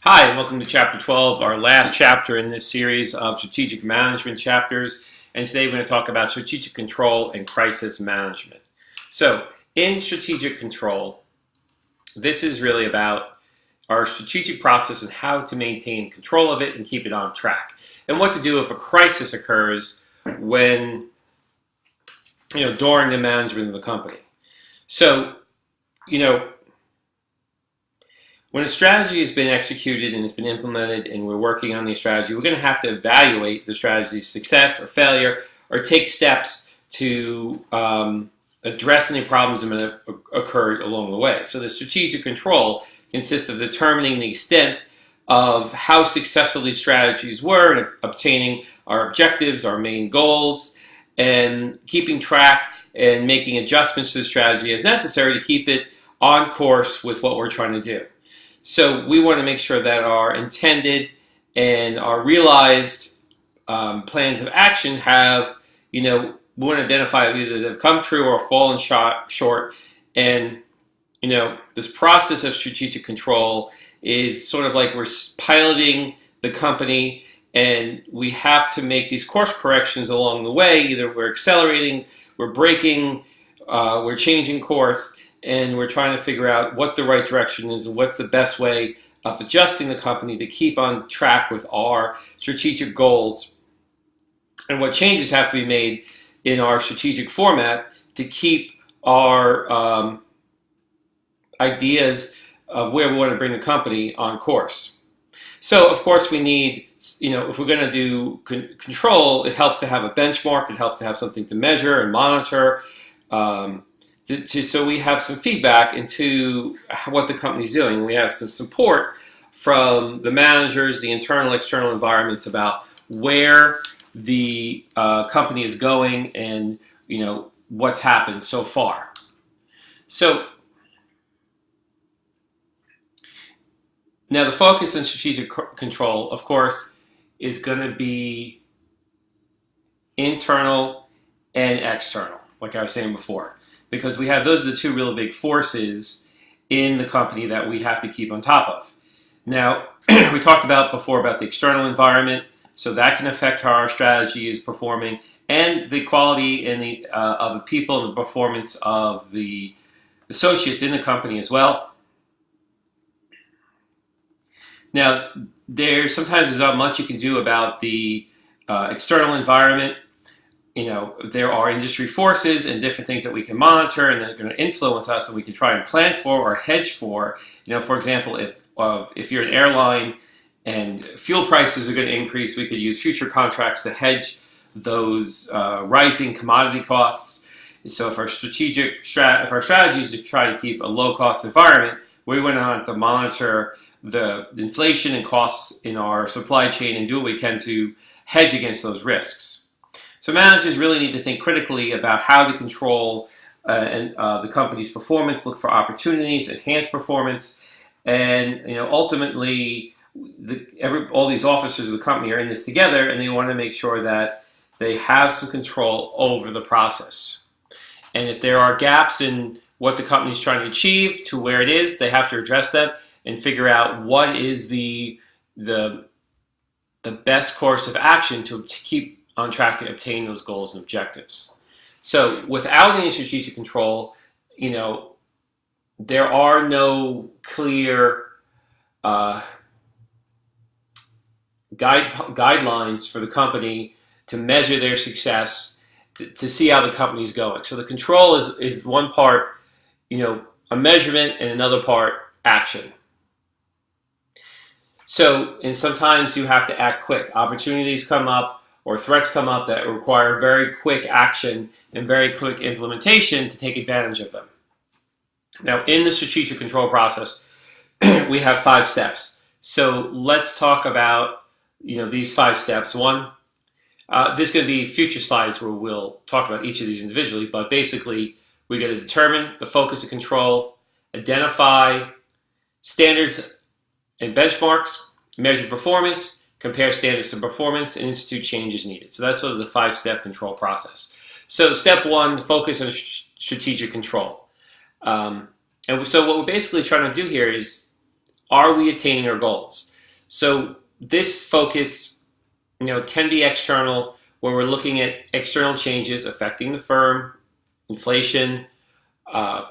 Hi, and welcome to Chapter 12, our last chapter in this series of strategic management chapters. And today we're going to talk about strategic control and crisis management. So, in strategic control, this is really about our strategic process and how to maintain control of it and keep it on track. And what to do if a crisis occurs when, during the management of the company. So, when a strategy has been executed and it's been implemented and we're working on the strategy, we're going to have to evaluate the strategy's success or failure or take steps to address any problems that may have occurred along the way. So the strategic control consists of determining the extent of how successful these strategies were in obtaining our objectives, our main goals, and keeping track and making adjustments to the strategy as necessary to keep it on course with what we're trying to do. So we want to make sure that our intended and our realized plans of action have, we want to identify either they've come true or fallen short. And, this process of strategic control is sort of like we're piloting the company and we have to make these course corrections along the way. Either we're accelerating, we're braking, we're changing course. And we're trying to figure out what the right direction is and what's the best way of adjusting the company to keep on track with our strategic goals and what changes have to be made in our strategic format to keep our ideas of where we want to bring the company on course. So, of course, we need, if we're going to do control, it helps to have a benchmark. It helps to have something to measure and monitor. So we have some feedback into what the company's doing. We have some support from the managers, the internal, external environments about where the company is going and what's happened so far. So now the focus on strategic control, of course, is going to be internal and external, like I was saying before. Because those are the two real big forces in the company that we have to keep on top of. Now, we talked before about the external environment, so that can affect how our strategy is performing, and the quality and of the people and the performance of the associates in the company as well. Now, sometimes there's not much you can do about the external environment. There are industry forces and different things that we can monitor and that are going to influence us and we can try and plan for or hedge for. For example, if you're an airline and fuel prices are going to increase, we could use future contracts to hedge those rising commodity costs. So if our strategy is to try to keep a low-cost environment, we want to have to monitor the inflation and costs in our supply chain and do what we can to hedge against those risks. So managers really need to think critically about how to control the company's performance, look for opportunities, enhance performance, and ultimately, all these officers of the company are in this together, and they want to make sure that they have some control over the process. And if there are gaps in what the company is trying to achieve to where it is, they have to address them and figure out what is the best course of action to keep on track to obtain those goals and objectives. So without any strategic control, there are no clear guidelines for the company to measure their success, to see how the company's going. So the control is one part, a measurement, and another part, action. So, and sometimes you have to act quick. Opportunities come up, or threats come up that require very quick action and very quick implementation to take advantage of them. Now, in the strategic control process, we have 5 steps. So let's talk about these 5 steps. One, this is going to be future slides where we'll talk about each of these individually, but basically we got to determine the focus of control, identify standards and benchmarks, measure performance, compare standards to performance, and institute changes needed. So that's sort of the 5-step control process. So step 1, focus on strategic control. And so what we're basically trying to do here is, are we attaining our goals? So this focus, can be external, where we're looking at external changes affecting the firm, inflation, uh,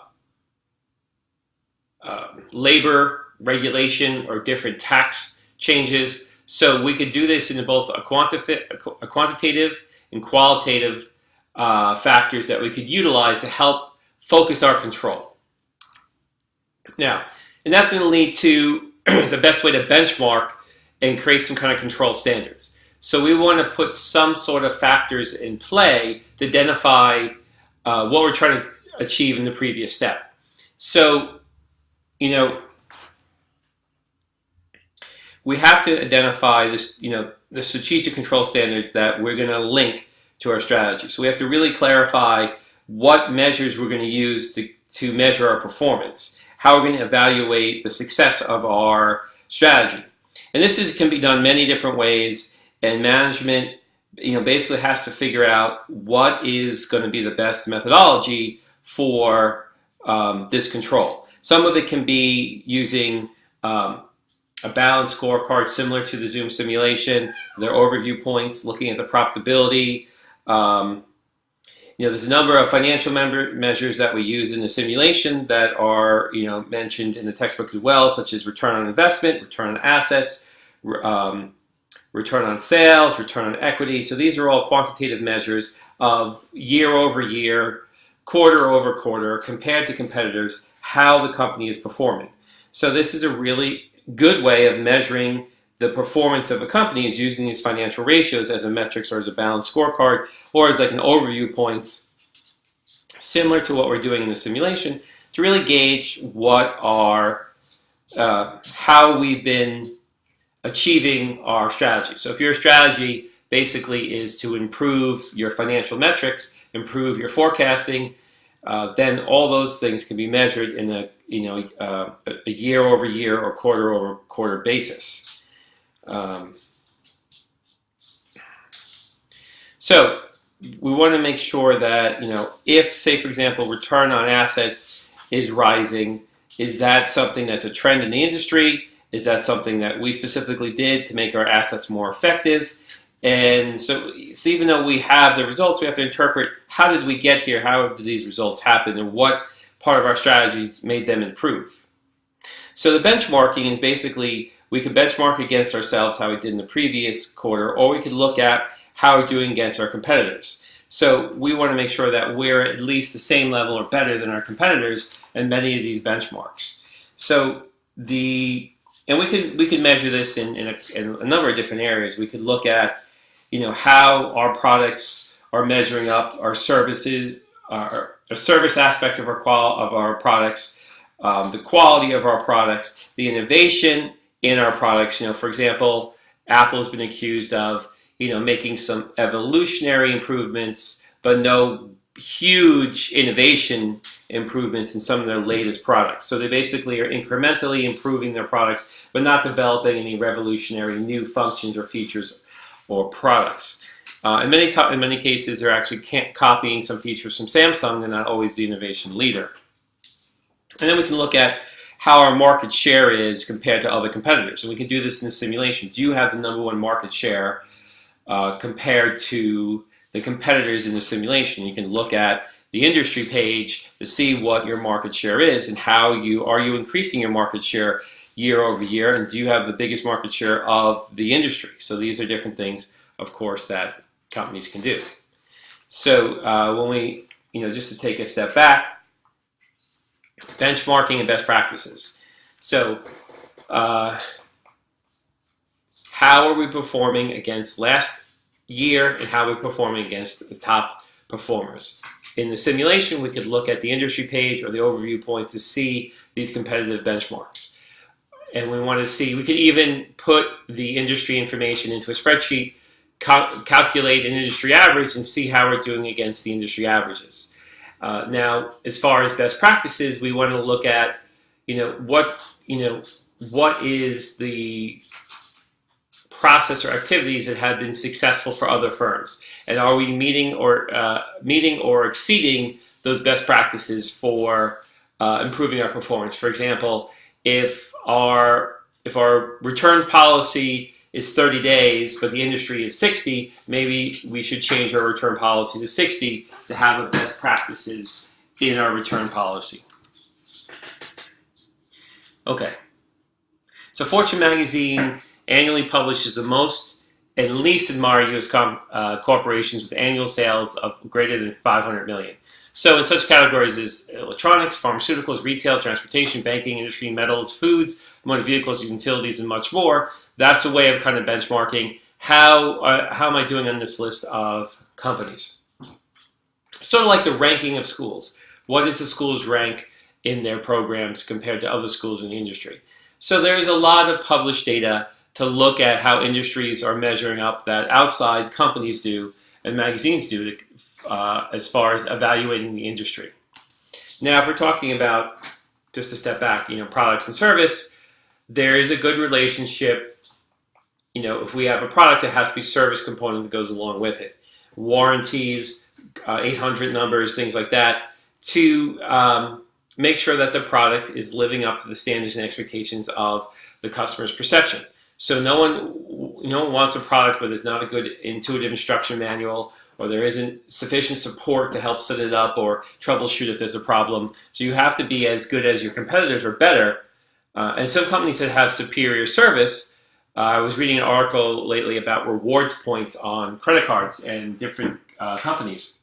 labor regulation, or different tax changes. So we could do this in both a quantitative and qualitative factors that we could utilize to help focus our control. Now, and that's going to lead to the best way to benchmark and create some kind of control standards. So we want to put some sort of factors in play to identify what we're trying to achieve in the previous step. So, we have to identify this, the strategic control standards that we're going to link to our strategy. So we have to really clarify what measures we're going to use to measure our performance, how we're going to evaluate the success of our strategy. And this can be done many different ways, and management, basically has to figure out what is going to be the best methodology for this control. Some of it can be using a balanced scorecard similar to the Zoom simulation, their overview points, looking at the profitability. There's a number of financial measures that we use in the simulation that are mentioned in the textbook as well, such as return on investment, return on assets, return on sales, return on equity. So these are all quantitative measures of year over year, quarter over quarter, compared to competitors, how the company is performing. So this is a really good way of measuring the performance of a company, is using these financial ratios as a metrics or as a balanced scorecard, or as like an overview points, similar to what we're doing in the simulation, to really gauge what how we've been achieving our strategy. So if your strategy basically is to improve your financial metrics, improve your forecasting, then all those things can be measured in a year over year or quarter over quarter basis. So we want to make sure that, if, say, for example, return on assets is rising, is that something that's a trend in the industry? Is that something that we specifically did to make our assets more effective? And so even though we have the results, we have to interpret, how did we get here? How did these results happen? And what part of our strategies made them improve? So the benchmarking is basically, we could benchmark against ourselves, how we did in the previous quarter, or we could look at how we're doing against our competitors. So we want to make sure that we're at least the same level or better than our competitors in many of these benchmarks. So and we could measure this in a number of different areas. We could look at how our products are measuring up, our services, our service aspect of our products, the quality of our products, the innovation in our products. For example, Apple's been accused of making some evolutionary improvements, but no huge innovation improvements in some of their latest products. So they basically are incrementally improving their products, but not developing any revolutionary new functions or features or products. In many cases, they're actually copying some features from Samsung. They're not always the innovation leader. And then we can look at how our market share is compared to other competitors. And we can do this in the simulation. Do you have the #1 market share compared to the competitors in the simulation? You can look at the industry page to see what your market share is, and are you increasing your market share year over year, and do you have the biggest market share of the industry? So these are different things, of course, that companies can do. So when we, just to take a step back, benchmarking and best practices. So how are we performing against last year, and how are we performing against the top performers? In the simulation, we could look at the industry page or the overview points to see these competitive benchmarks. And we want to see, we could even put the industry information into a spreadsheet, calculate an industry average, and see how we're doing against the industry averages. Now, as far as best practices, we want to look at, what is the process or activities that have been successful for other firms, and are we meeting or exceeding those best practices for improving our performance? For example, if our if our return policy is 30 days, but the industry is 60, maybe we should change our return policy to 60 to have the best practices in our return policy. Okay. So Fortune magazine annually publishes the most and least admired U.S. corporations with annual sales of greater than 500 million. So in such categories as electronics, pharmaceuticals, retail, transportation, banking, industry, metals, foods, motor vehicles, utilities, and much more. That's a way of kind of benchmarking how am I doing on this list of companies. Sort of like the ranking of schools. What does the schools rank in their programs compared to other schools in the industry? So there's a lot of published data to look at how industries are measuring up that outside companies do and magazines do as far as evaluating the industry. Now, if we're talking about, just a step back, products and service, there is a good relationship. If we have a product, it has to be service component that goes along with it. Warranties, 800 numbers, things like that, to make sure that the product is living up to the standards and expectations of the customer's perception. So no one wants a product where there's not a good intuitive instruction manual, or there isn't sufficient support to help set it up or troubleshoot if there's a problem. So you have to be as good as your competitors or better. And some companies that have superior service, I was reading an article lately about rewards points on credit cards and different companies.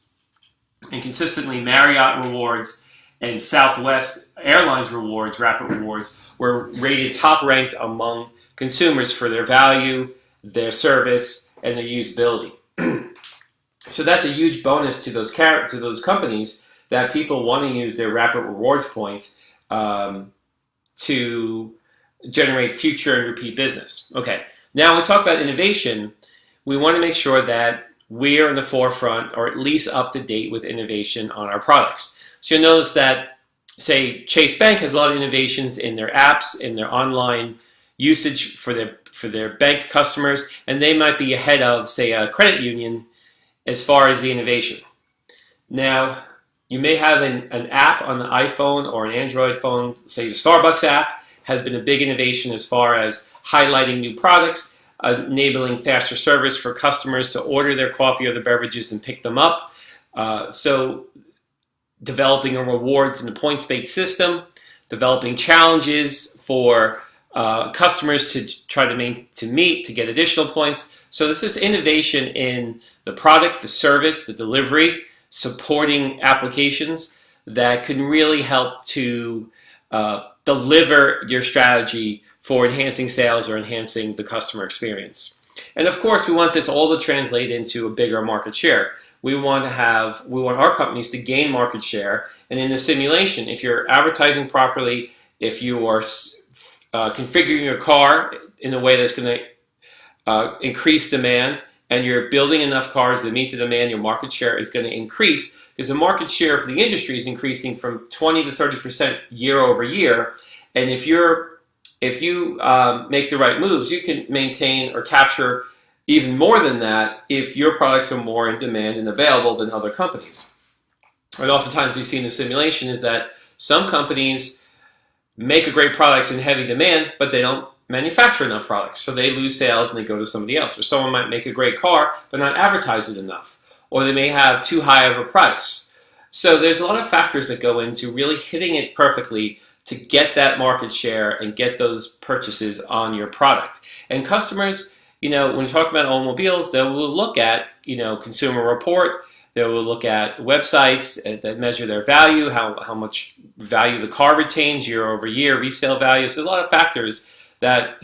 And consistently, Marriott rewards and Southwest Airlines rewards, Rapid rewards, were rated top ranked among consumers for their value, their service, and their usability. So that's a huge bonus to those companies that people want to use their Rapid rewards points to generate future and repeat business. Okay, now when we talk about innovation, we want to make sure that we're in the forefront or at least up to date with innovation on our products. So you'll notice that, say, Chase Bank has a lot of innovations in their apps, in their online usage for their bank customers, and they might be ahead of, say, a credit union as far as the innovation. Now, you may have an app on the iPhone or an Android phone, say the Starbucks app, has been a big innovation as far as highlighting new products, enabling faster service for customers to order their coffee or their beverages and pick them up. So developing a rewards and a points-based system, developing challenges for customers to try to meet to get additional points. So this is innovation in the product, the service, the delivery, supporting applications that can really help to deliver your strategy for enhancing sales or enhancing the customer experience. And of course, we want this all to translate into a bigger market share. We want our companies to gain market share. And in the simulation, if you're advertising properly, if you are configuring your car in a way that's going to increase demand, and you're building enough cars to meet the demand, your market share is going to increase, because the market share for the industry is increasing from 20 to 30% year over year. And if you make the right moves, you can maintain or capture even more than that if your products are more in demand and available than other companies. And oftentimes we see in the simulation is that some companies make a great products in heavy demand, but they don't manufacture enough products. So they lose sales and they go to somebody else. Or someone might make a great car, but not advertise it enough. Or they may have too high of a price. So there's a lot of factors that go into really hitting it perfectly to get that market share and get those purchases on your product. And customers, when we talk about automobiles, they will look at, Consumer Report. They will look at websites that measure their value, how much value the car retains year over year, resale value. So there's a lot of factors that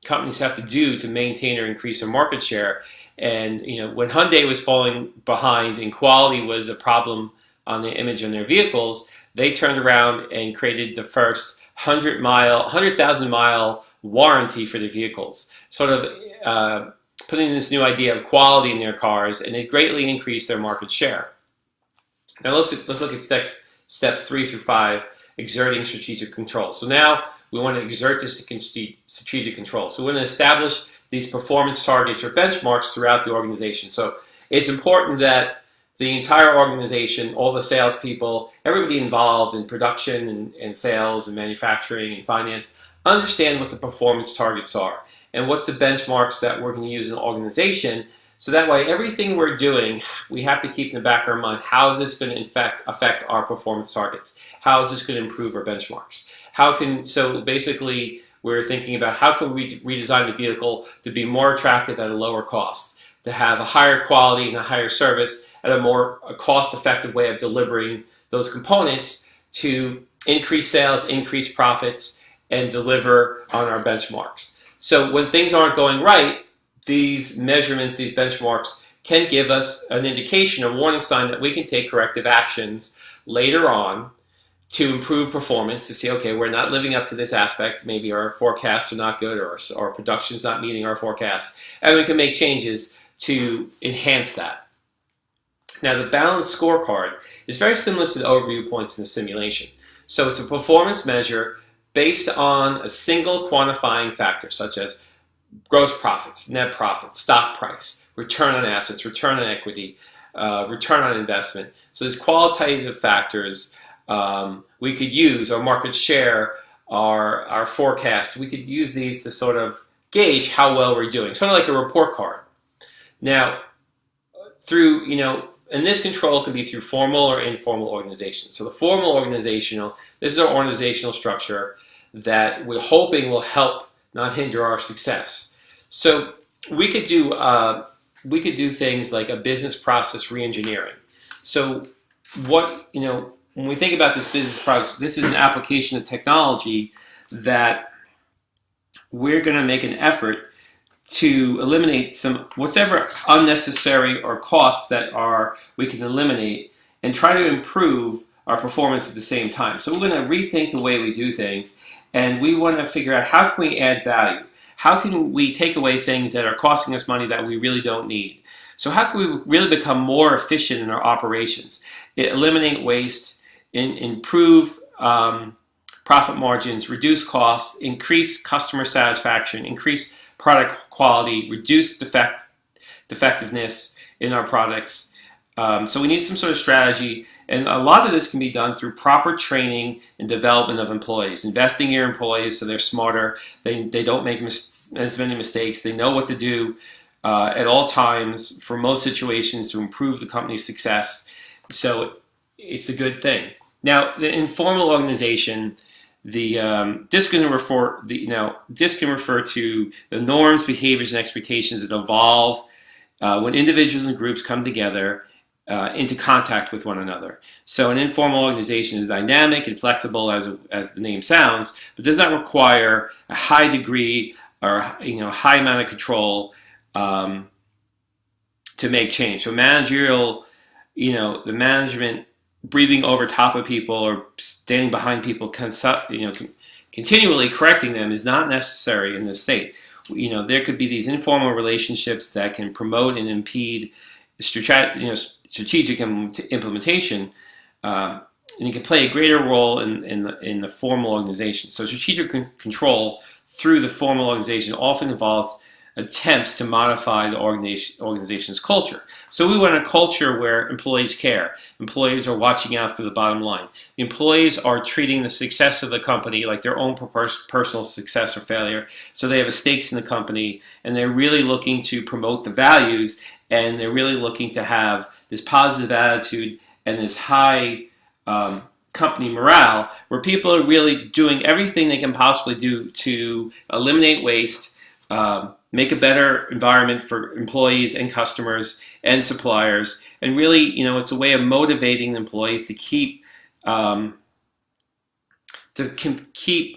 companies have to do to maintain or increase their market share. And when Hyundai was falling behind and quality was a problem on the image on their vehicles, they turned around and created the first 100,000 mile warranty for their vehicles, sort of putting this new idea of quality in their cars, and it greatly increased their market share. Now let's look at steps 3 through 5, exerting strategic control. So now we want to exert this strategic control. So we want to establish these performance targets or benchmarks throughout the organization. So it's important that the entire organization, all the salespeople, everybody involved in production and sales and manufacturing and finance, understand what the performance targets are and what's the benchmarks that we're going to use in the organization. So that way, everything we're doing, we have to keep in the back of our mind, how is this going to affect our performance targets? How is this going to improve our benchmarks? So basically, we're thinking about how can we redesign the vehicle to be more attractive at a lower cost, to have a higher quality and a higher service at a cost-effective way of delivering those components to increase sales, increase profits, and deliver on our benchmarks. So when things aren't going right, these measurements, these benchmarks can give us an indication, a warning sign that we can take corrective actions later on to improve performance, to see, okay, we're not living up to this aspect, maybe our forecasts are not good or our production's not meeting our forecasts, and we can make changes to enhance that. Now, the balanced scorecard is very similar to the overview points in the simulation. So it's a performance measure based on a single quantifying factor, such as gross profits, net profits, stock price, return on assets, return on equity, return on investment. So there's qualitative factors we could use, our market share, our forecasts. We could use these to sort of gauge how well we're doing, sort of like a report card. Now, and this control can be through formal or informal organizations. So the formal organizational, this is our organizational structure that we're hoping will help, not hinder our success. So we could do things like a business process re-engineering. So when we think about this business process, this is an application of technology that we're going to make an effort to eliminate whatever unnecessary or costs that we can eliminate and try to improve our performance at the same time. So we're going to rethink the way we do things, and we want to figure out how can we add value? How can we take away things that are costing us money that we really don't need? So how can we really become more efficient in our operations? Eliminate waste, improve profit margins, reduce costs, increase customer satisfaction, increase product quality, reduce defectiveness in our products. So we need some sort of strategy, and a lot of this can be done through proper training and development of employees, investing in your employees so they're smarter, they don't make as many mistakes, they know what to do at all times for most situations to improve the company's success. So it's a good thing. Now, the informal organization, this can refer to the norms, behaviors, and expectations that evolve when individuals and groups come together into contact with one another. So an informal organization is dynamic and flexible, as the name sounds, but does not require a high degree or high amount of control to make change. So managerial, the management breathing over top of people or standing behind people, continually correcting them is not necessary in this state. There could be these informal relationships that can promote and impede strategic implementation, and it can play a greater role in the formal organization. So strategic control through the formal organization often involves attempts to modify the organization's culture. So we want a culture where employees care. Employees are watching out for the bottom line. The employees are treating the success of the company like their own personal success or failure. So they have a stakes in the company, and they're really looking to promote the values, and they're really looking to have this positive attitude and this high company morale, where people are really doing everything they can possibly do to eliminate waste, make a better environment for employees and customers and suppliers, and really, it's a way of motivating employees to keep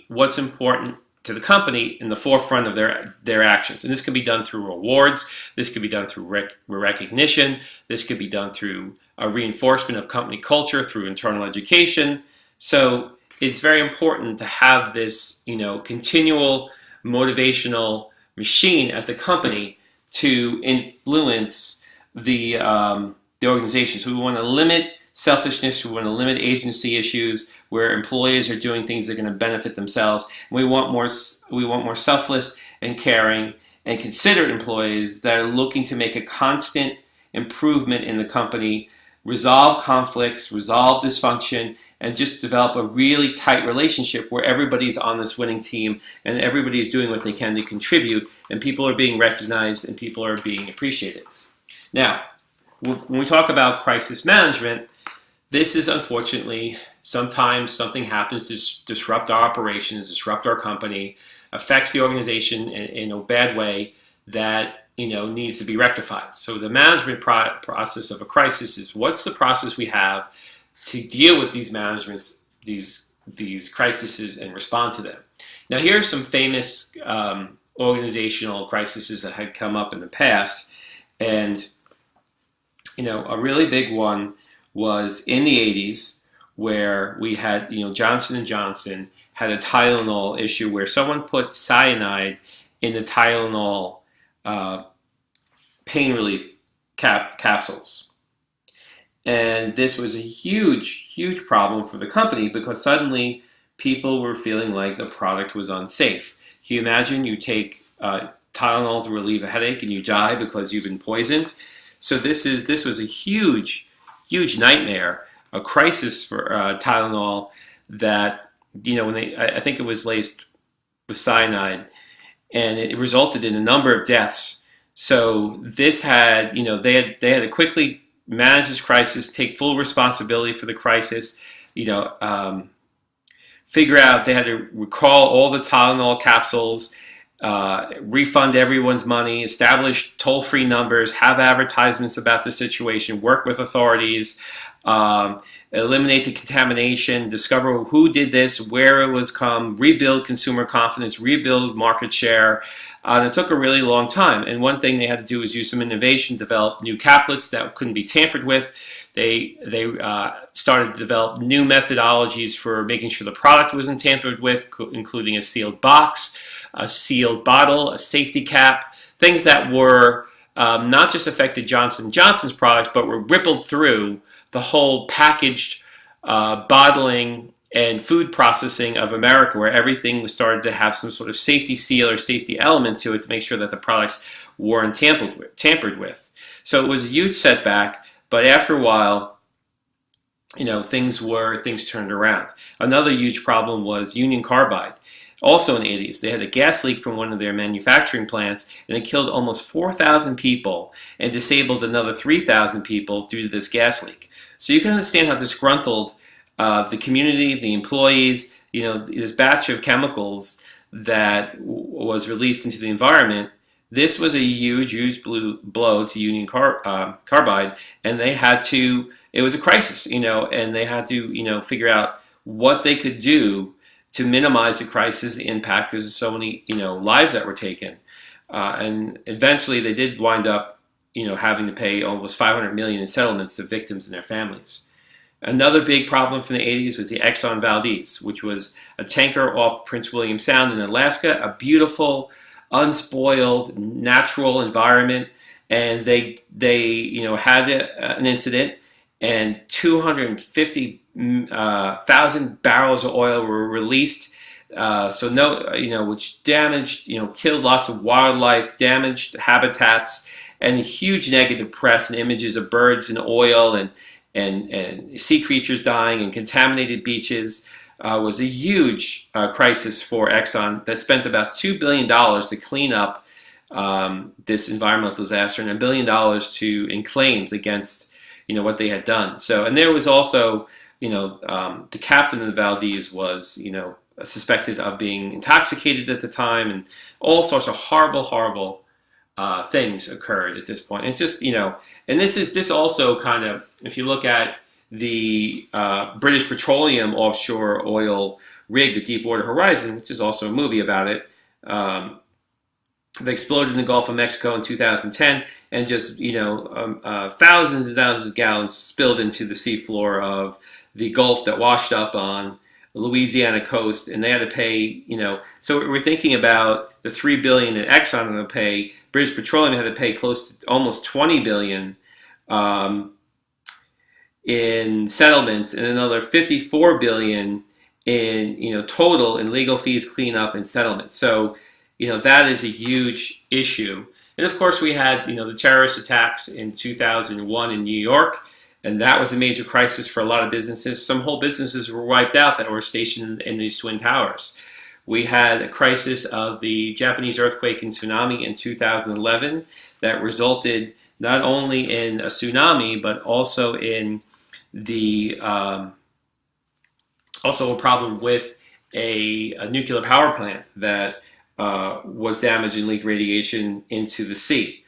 what's important to the company in the forefront of their actions. And this can be done through rewards. This could be done through recognition. This could be done through a reinforcement of company culture through internal education. So it's very important to have this, continual motivational machine at the company to influence the organization. So we want to limit selfishness. We want to limit agency issues where employees are doing things that are going to benefit themselves. And we want more selfless and caring and considerate employees that are looking to make a constant improvement in the company resolve conflicts, resolve dysfunction, and just develop a really tight relationship where everybody's on this winning team and everybody's doing what they can to contribute, and people are being recognized and people are being appreciated. Now, when we talk about crisis management, this is unfortunately sometimes something happens to disrupt our operations, disrupt our company, affects the organization in a bad way that needs to be rectified. So the management process of a crisis is what's the process we have to deal with these crises and respond to them. Now here are some famous organizational crises that had come up in the past, and a really big one was in the 80s where we had Johnson & Johnson had a Tylenol issue where someone put cyanide in the Tylenol pain relief capsules. And this was a huge, huge problem for the company because suddenly people were feeling like the product was unsafe. Can you imagine you take Tylenol to relieve a headache and you die because you've been poisoned? So this was a huge, huge nightmare, a crisis for Tylenol that, I think it was laced with cyanide, and it resulted in a number of deaths. So this had, they had to quickly manage this crisis, take full responsibility for the crisis, figure out, they had to recall all the Tylenol capsules, refund everyone's money, establish toll-free numbers, have advertisements about the situation, work with authorities, eliminate the contamination, discover who did this, where it was come, rebuild consumer confidence, rebuild market share. And it took a really long time. And one thing they had to do was use some innovation, develop new caplets that couldn't be tampered with. They started to develop new methodologies for making sure the product wasn't tampered with, including a sealed box, a sealed bottle, a safety cap, things that were not just affected Johnson & Johnson's products, but were rippled through the whole packaged bottling and food processing of America, where everything was started to have some sort of safety seal or safety element to it to make sure that the products weren't tampered with. So it was a huge setback, but after a while, things turned around. Another huge problem was Union Carbide. Also in the 80s, they had a gas leak from one of their manufacturing plants, and it killed almost 4,000 people and disabled another 3,000 people due to this gas leak. So you can understand how disgruntled the community, the employees, this batch of chemicals that was released into the environment. This was a huge, huge blow to Union Carbide, and they had to, it was a crisis, and they had to, figure out what they could do to minimize the crisis, the impact, because there's so many, lives that were taken. And eventually they did wind up, having to pay almost $500 million in settlements to victims and their families. Another big problem from the 80s was the Exxon Valdez, which was a tanker off Prince William Sound in Alaska, a beautiful, unspoiled, natural environment. And they had an incident, and 250,000 barrels of oil were released. Which damaged, killed lots of wildlife, damaged habitats, and huge negative press and images of birds and oil and sea creatures dying and contaminated beaches. Was a huge crisis for Exxon that spent about $2 billion to clean up this environmental disaster, and $1 billion in claims against what they had done. So, and there was also the captain of the Valdez was suspected of being intoxicated at the time, and all sorts of horrible things occurred at this point. And it's just and this also kind of, if you look at the British Petroleum offshore oil rig, the Deepwater Horizon, which is also a movie about it. They exploded in the Gulf of Mexico in 2010, and just thousands and thousands of gallons spilled into the seafloor of the Gulf that washed up on the Louisiana coast, and they had to pay. So we're thinking about the $3 billion that Exxon had to pay. British Petroleum had to pay close to almost $20 billion in settlements, and another $54 billion in total in legal fees, cleanup, and settlements. So that is a huge issue. And of course we had the terrorist attacks in 2001 in New York, And that was a major crisis for a lot of businesses. Some whole businesses were wiped out that were stationed in these Twin Towers. We had a crisis of the Japanese earthquake and tsunami in 2011 that resulted not only in a tsunami, but also in the also a problem with a nuclear power plant that was damaged and leaked radiation into the sea.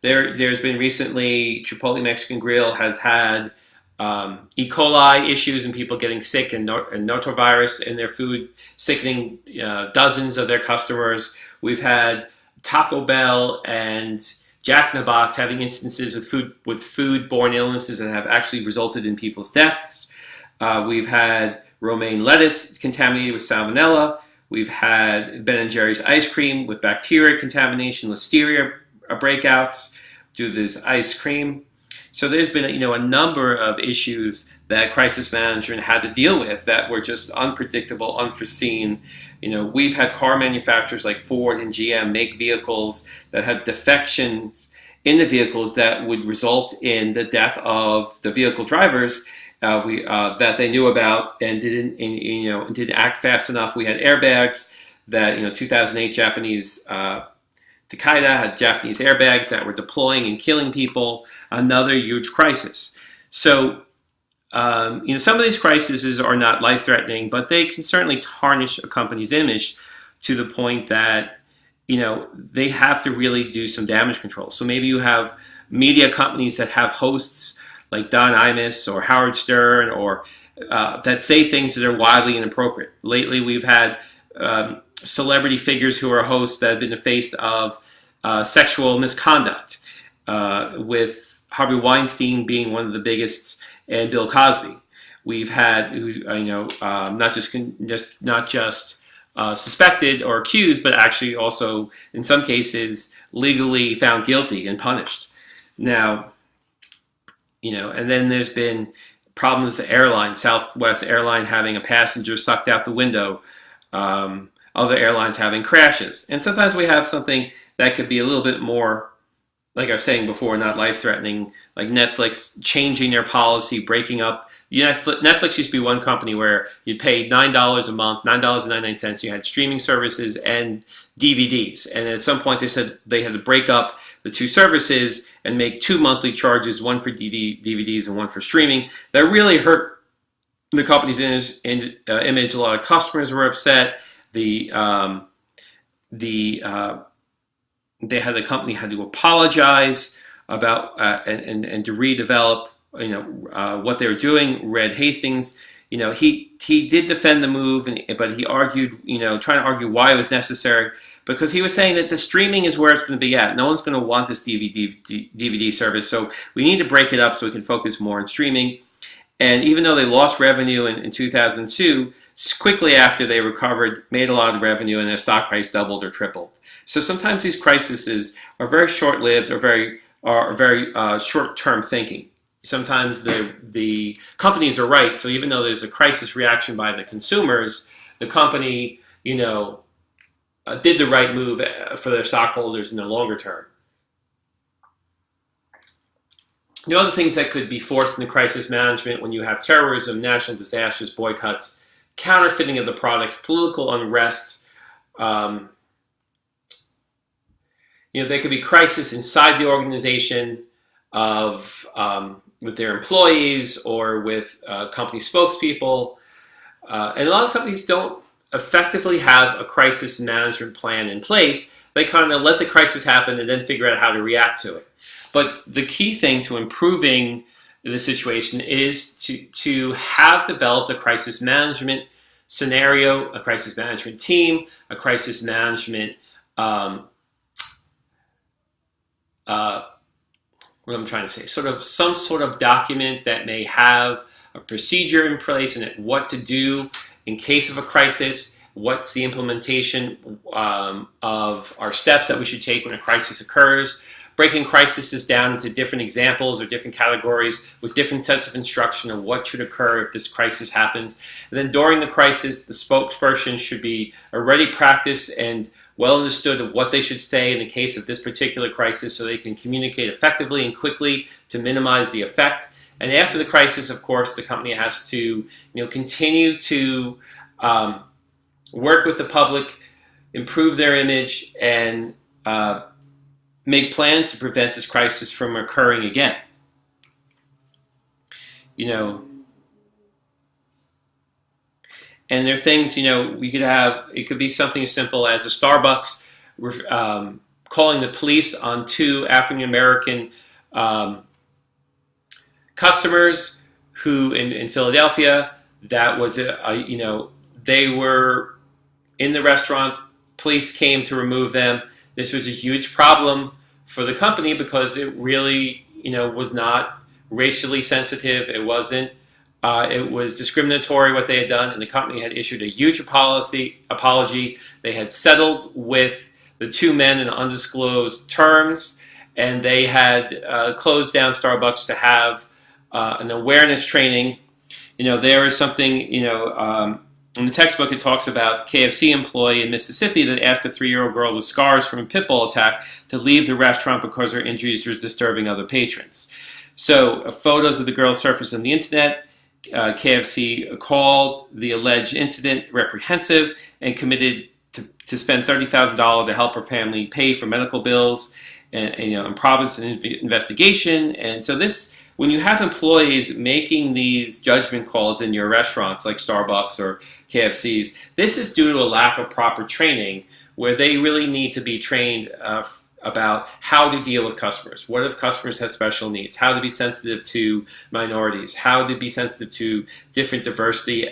There's been recently, Chipotle Mexican Grill has had E. coli issues and people getting sick, and notavirus in their food, sickening dozens of their customers. We've had Taco Bell and Jack in the Box having instances with food-borne illnesses that have actually resulted in people's deaths. We've had romaine lettuce contaminated with salmonella. We've had Ben & Jerry's ice cream with bacteria contamination, listeria breakouts due to this ice cream. So there's been a number of issues that crisis management had to deal with that were just unpredictable, unforeseen. We've had car manufacturers like Ford and GM make vehicles that had defections in the vehicles that would result in the death of the vehicle drivers that they knew about and didn't act fast enough. We had airbags that 2008 Japanese Takeda had Japanese airbags that were deploying and killing people. Another huge crisis. So, some of these crises are not life-threatening, but they can certainly tarnish a company's image to the point that, they have to really do some damage control. So maybe you have media companies that have hosts like Don Imus or Howard Stern or that say things that are wildly inappropriate. Lately, we've had celebrity figures who are hosts that have been the face of sexual misconduct, with Harvey Weinstein being one of the biggest, and Bill Cosby. We've had, not just suspected or accused, but actually also, in some cases, legally found guilty and punished. Now, and then there's been problems with the airline, Southwest Airline having a passenger sucked out the window, other airlines having crashes. And sometimes we have something that could be a little bit more, like I was saying before, not life-threatening, like Netflix changing their policy, breaking up. Netflix used to be one company where you paid $9 a month, $9.99. You had streaming services and DVDs. And at some point they said they had to break up the two services and make two monthly charges, one for DVDs and one for streaming. That really hurt the company's image. A lot of customers were upset. The company had to apologize about and to redevelop what they were doing. Red Hastings, he did defend the move, but he argued, trying to argue why it was necessary, because he was saying that the streaming is where it's going to be at. No one's going to want this DVD service, so we need to break it up so we can focus more on streaming. And even though they lost revenue in 2002, quickly after they recovered, made a lot of revenue, and their stock price doubled or tripled. So sometimes these crises are very short-lived or very short-term thinking. Sometimes the companies are right. So even though there's a crisis reaction by the consumers, the company, did the right move for their stockholders in the longer term. Other things that could be forced into crisis management when you have terrorism, national disasters, boycotts, counterfeiting of the products, political unrest. There could be crisis inside the organization of with their employees or with company spokespeople. And a lot of companies don't effectively have a crisis management plan in place. They kind of let the crisis happen and then figure out how to react to it. But the key thing to improving the situation is to have developed a crisis management scenario, a crisis management team, a crisis management what I'm trying to say, some sort of document that may have a procedure in place and what to do in case of a crisis, what's the implementation of our steps that we should take when a crisis occurs. breaking crises down into different examples or different categories with different sets of instruction of what should occur if this crisis happens. And then during the crisis, the spokesperson should be already practiced and well understood of what they should say in the case of this particular crisis, so they can communicate effectively and quickly to minimize the effect. And after the crisis, of course, the company has to continue to work with the public, improve their image, and make plans to prevent this crisis from occurring again. And there are things, we could have, it could be something as simple as a Starbucks calling the police on 2 African-American customers who in Philadelphia, that was, they were in the restaurant, police came to remove them. This was a huge problem for the company because it really, was not racially sensitive. It wasn't. It was discriminatory what they had done, and the company had issued a huge apology. They had settled with the 2 men in undisclosed terms, and they had closed down Starbucks to have an awareness training. There is something, in the textbook it talks about KFC employee in Mississippi that asked a 3-year-old girl with scars from a pit bull attack to leave the restaurant because her injuries were disturbing other patrons. So photos of the girl surfaced on the internet. KFC called the alleged incident reprehensive and committed to spend $30,000 to help her family pay for medical bills and promise an investigation. And so this, when you have employees making these judgment calls in your restaurants like Starbucks or KFC's, this is due to a lack of proper training, where they really need to be trained about how to deal with customers. What if customers have special needs? How to be sensitive to minorities? How to be sensitive to different diversity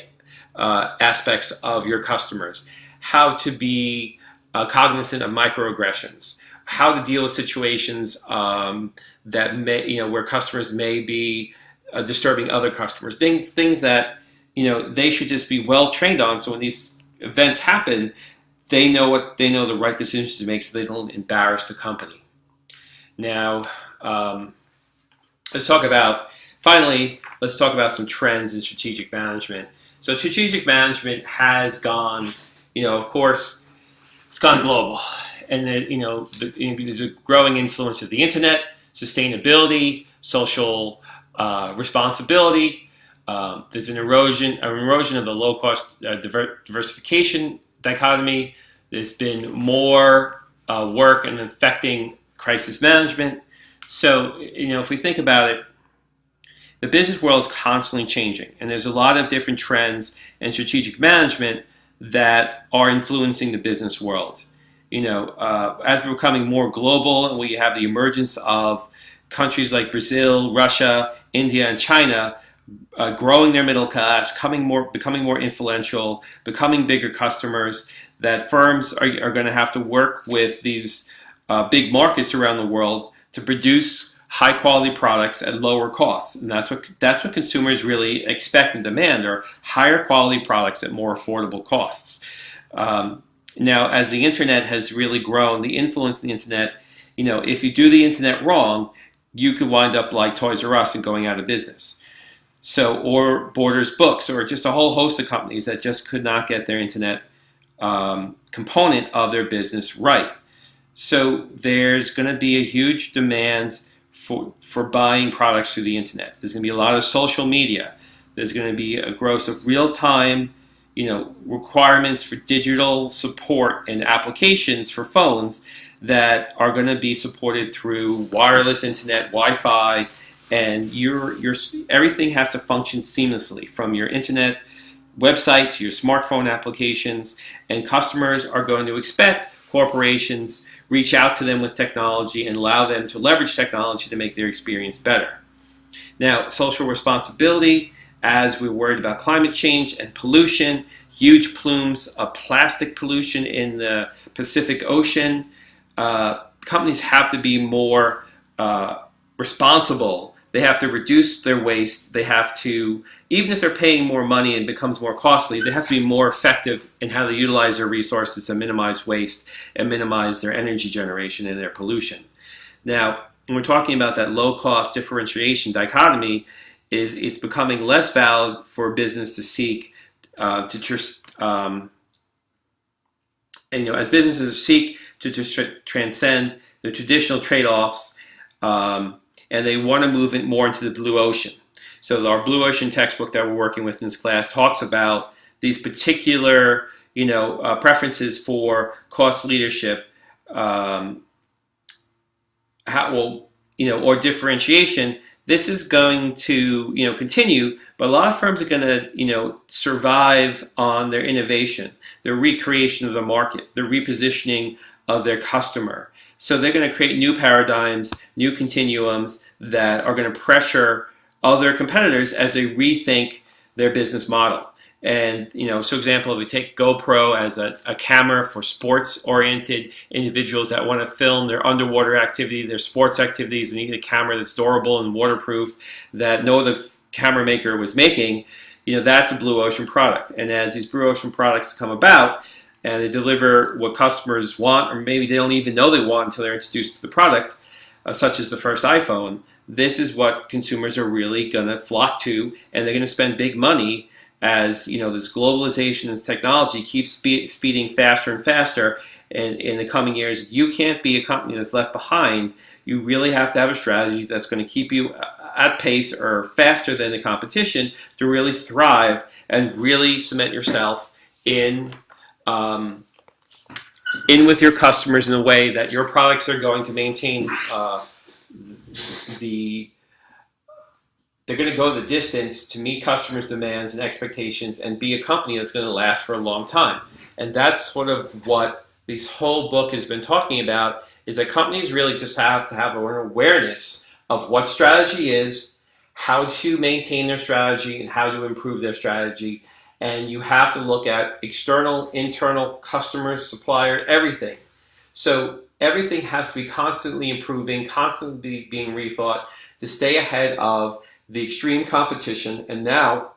aspects of your customers? How to be cognizant of microaggressions? How to deal with situations that may, where customers may be disturbing other customers? Things that they should just be well trained on. So when these events happen, they know the right decisions to make, so they don't embarrass the company. Now, let's talk about some trends in strategic management. So strategic management has gone, of course, it's gone global. And then, there's a growing influence of the internet, sustainability, social responsibility. There's an erosion of the low-cost diversification dichotomy. There's been more work in affecting crisis management. So, if we think about it, the business world is constantly changing, and there's a lot of different trends in strategic management that are influencing the business world. As we're becoming more global, and we have the emergence of countries like Brazil, Russia, India, and China growing their middle class, becoming more influential, becoming bigger customers, that firms are going to have to work with these big markets around the world to produce high quality products at lower costs. And that's what consumers really expect and demand, are higher quality products at more affordable costs. Now, as the internet has really grown, the influence of the internet, if you do the internet wrong, you could wind up like Toys R Us and going out of business. So, or Borders Books, or just a whole host of companies that just could not get their internet component of their business right. So there's going to be a huge demand for buying products through the internet. There's going to be a lot of social media. There's going to be a growth of real-time, requirements for digital support and applications for phones that are going to be supported through wireless internet, Wi-Fi, and everything has to function seamlessly, from your internet website to your smartphone applications. And customers are going to expect corporations reach out to them with technology and allow them to leverage technology to make their experience better. Now, social responsibility, as we're worried about climate change and pollution, huge plumes of plastic pollution in the Pacific Ocean, companies have to be more responsible. They have to reduce their waste. They have to, even if they're paying more money and it becomes more costly, they have to be more effective in how they utilize their resources to minimize waste and minimize their energy generation and their pollution. Now, when we're talking about that low-cost differentiation dichotomy, it's becoming less valid for business to seek to just and, as businesses seek to transcend the traditional trade-offs, and they want to move it more into the blue ocean. So our blue ocean textbook that we're working with in this class talks about these particular, preferences for cost leadership, or differentiation. This is going to, continue, but a lot of firms are going to, survive on their innovation, their recreation of the market, their repositioning of their customer. So they're going to create new paradigms, new continuums that are going to pressure other competitors as they rethink their business model. And, so example, if we take GoPro as a camera for sports-oriented individuals that want to film their underwater activity, their sports activities, and need a camera that's durable and waterproof that no other camera maker was making, that's a blue ocean product. And as these blue ocean products come about and they deliver what customers want, or maybe they don't even know they want until they're introduced to the product, such as the first iPhone, this is what consumers are really going to flock to, and they're going to spend big money as this globalization, this technology keeps speeding faster and faster. And in the coming years, you can't be a company that's left behind. You really have to have a strategy that's going to keep you at pace or faster than the competition to really thrive and really cement yourself in with your customers in a way that your products are going to maintain they're going to go the distance to meet customers' demands and expectations and be a company that's going to last for a long time. And that's sort of what this whole book has been talking about, is that companies really just have to have an awareness of what strategy is, how to maintain their strategy, and how to improve their strategy. And you have to look at external, internal, customers, supplier, everything. So everything has to be constantly improving, constantly being rethought to stay ahead of the extreme competition. And now,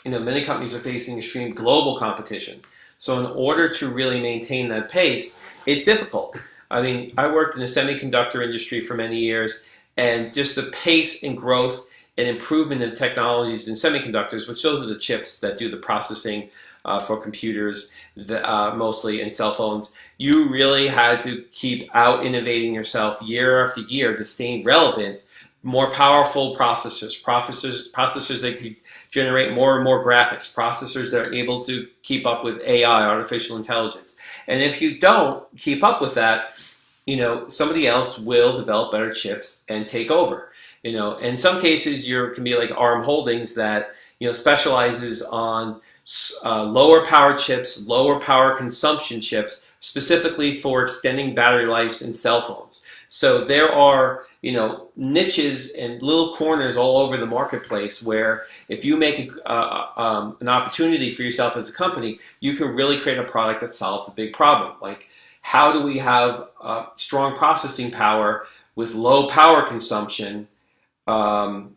many companies are facing extreme global competition. So in order to really maintain that pace, it's difficult. I worked in the semiconductor industry for many years, and just the pace and growth and improvement in technologies in semiconductors, which those are the chips that do the processing for computers, mostly, and cell phones, you really had to keep out innovating yourself year after year to stay relevant. More powerful processors that could generate more and more graphics, processors that are able to keep up with AI, artificial intelligence. And if you don't keep up with that, somebody else will develop better chips and take over. In some cases, can be like ARM Holdings that specializes on lower power chips, lower power consumption chips, specifically for extending battery life in cell phones. So there are niches and little corners all over the marketplace where if you make an opportunity for yourself as a company, you can really create a product that solves a big problem. Like, how do we have strong processing power with low power consumption that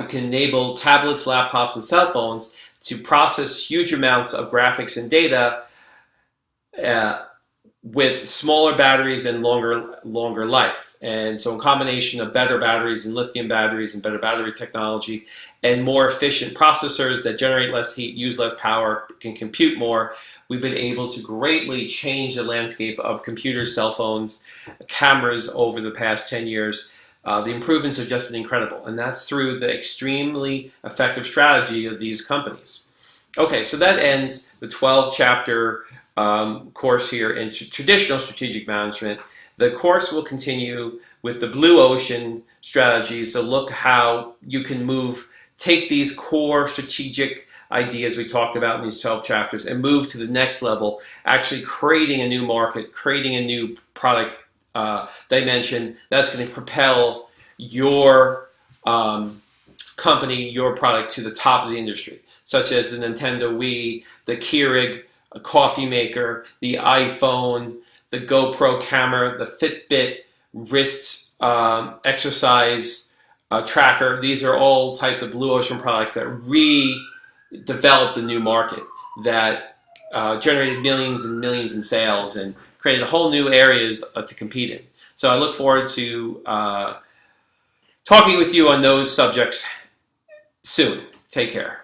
can enable tablets, laptops, and cell phones to process huge amounts of graphics and data with smaller batteries and longer life. And so in combination of better batteries and lithium batteries and better battery technology and more efficient processors that generate less heat, use less power, can compute more, we've been able to greatly change the landscape of computers, cell phones, cameras over the past 10 years. The improvements have just been incredible, and that's through the extremely effective strategy of these companies. Okay, so that ends the 12-chapter course here in traditional strategic management. The course will continue with the blue ocean strategies to look how you can take these core strategic ideas we talked about in these 12 chapters and move to the next level, actually creating a new market, creating a new product dimension that's going to propel your company, your product to the top of the industry, such as the Nintendo Wii, the Keurig, a coffee maker, the iPhone, the GoPro camera, the Fitbit wrist exercise tracker. These are all types of blue ocean products that redeveloped a new market that generated millions and millions in sales and created whole new areas to compete in. So I look forward to talking with you on those subjects soon. Take care.